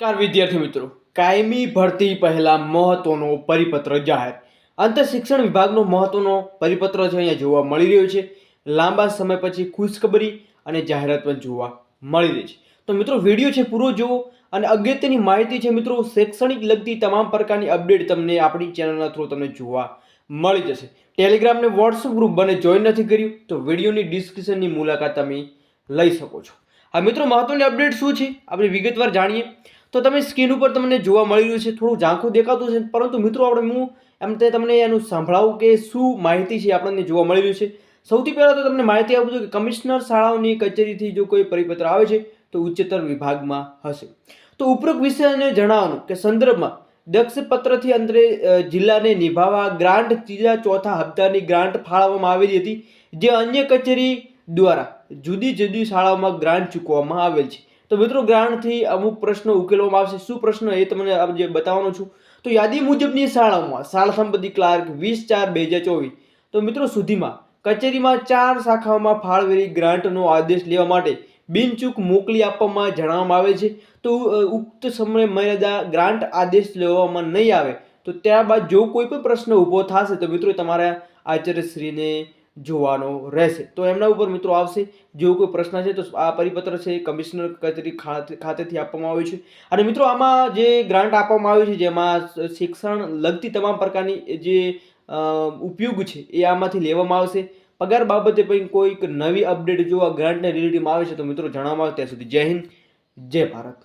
નમસ્કાર વિદ્યાર્થી મિત્રો, કાયમી ભરતી પહેલા મહત્વનો પરિપત્ર જાહેર. આંતર શિક્ષણ વિભાગનો મહત્વનો પરિપત્ર છે અહીંયા જોવા મળી રહ્યો છે. લાંબા સમય પછી ખુશખબરી અને જાહેરાત પણ જોવા મળી રહી છે. તો મિત્રો વિડીયો છે પૂરો જુઓ અને અગત્યની માહિતી છે મિત્રો, શૈક્ષણિક લગતી તમામ પ્રકારની અપડેટ તમને આપણી ચેનલના થ્રુ તમને જોવા મળી જશે. ટેલિગ્રામ ને વોટ્સઅપ ગ્રુપ બને જોઈન નથી કર્યું તો વિડીયોની ડિસ્ક્રિપ્શનની મુલાકાત તમે લઈ શકો છો. આ મિત્રો મહત્વની અપડેટ શું છે આપણે વિગતવાર જાણીએ. તો તમે સ્ક્રીન ઉપર તમને જોવા મળી રહ્યું છે, થોડું ઝાંખું દેખાતું છે, પરંતુ મિત્રો આપણે હું એમ તે તમને એનું સાંભળાવું કે શું માહિતી છે આપણને જોવા મળી રહ્યું છે. સૌથી પહેલાં તો તમને માહિતી આપું છું કે કમિશનર શાળાઓની કચેરીથી જો કોઈ પરિપત્ર આવે છે તો ઉચ્ચતર વિભાગમાં હશે. તો ઉપરોક્ત વિષયને જણાવવાનું કે સંદર્ભમાં દક્ષ પત્રથી અંતરે જિલ્લાને નિભાવવા ગ્રાન્ટ ત્રીજા ચોથા હપ્તાની ગ્રાન્ટ ફાળવવામાં આવેલી હતી, જે અન્ય કચેરી દ્વારા જુદી જુદી શાળાઓમાં ગ્રાન્ટ ચૂકવવામાં આવેલ છે. તો મિત્રો ગ્રાન્ટથી અમુક પ્રશ્નો ઉકેલવામાં આવશે. શું પ્રશ્ન એ તમને આજે બતાવવાનો છું. તો યાદી મુજબની શાળાઓમાં શાળા સંપત્તિ ક્લાર્ક 20/4/2024 તો મિત્રો સુધીમાં કચેરીમાં 4 શાખાઓમાં ફાળવેલી ગ્રાન્ટનો આદેશ લેવા માટે બિનચૂક મોકલી આપવામાં જણાવવામાં આવે છે. તો ઉક્ત સમય મર્યાદા ગ્રાન્ટ આદેશ લેવામાં નહીં આવે તો ત્યારબાદ જો કોઈ પણ પ્રશ્ન ઊભો થશે તો મિત્રો તમારા આચાર્યશ્રીને જોવાનો રહેશે. તો એમના ઉપર મિત્રો આવશે. જો કોઈ પ્રશ્ન છે તો આ પરિપત્ર છે કમિશનર કચેરી ખાતેથી આપવામાં આવ્યું છે. અને મિત્રો આમાં જે ગ્રાન્ટ આપવામાં આવ્યું છે જેમાં શિક્ષણ લગતી તમામ પ્રકારની જે ઉપયોગ છે એ આમાંથી લેવામાં આવશે. પગાર બાબતે પણ કોઈક નવી અપડેટ જો આ ગ્રાન્ટને રિલેટેડમાં આવે છે તો મિત્રો જણાવવામાં આવે. ત્યાં સુધી જય હિન્દ, જય ભારત.